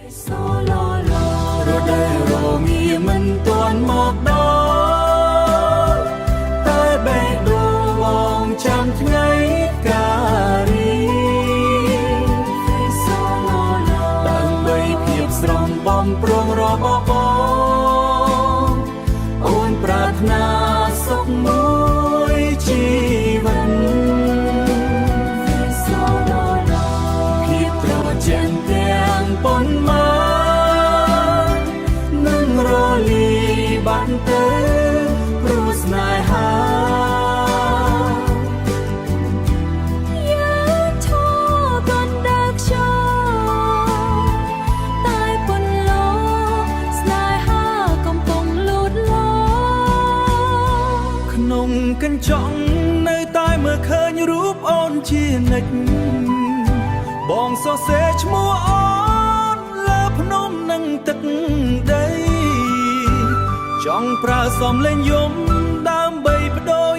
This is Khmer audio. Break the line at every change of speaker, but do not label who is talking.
រដូវរងាមិនទាន់មកដល់តែបេះដូងបងចាំថ្ងៃការីដើម្បីភាពស្រស់បំព្រងរបស់បងអូនប្រាថ្នាសុខមួយជីវិតភាពត្រជាក់ទាំងប៉ុន្មាននឹងរលីបាត់ទៅព្រោះស្នេហា
យើងឈរកណ្ដាលខ្យល់តែពន្លកស្នេហាកំពុងលូតលាស់
ក្នុងកញ្ចក់នៅតែមើលឃើញរូបអូនជានិច្ចបងសរសេរឈ្មោះអូនលើភ្នំនិងទឹកដីចង់ប្រើសំឡេងយំដើម្បីបដូរ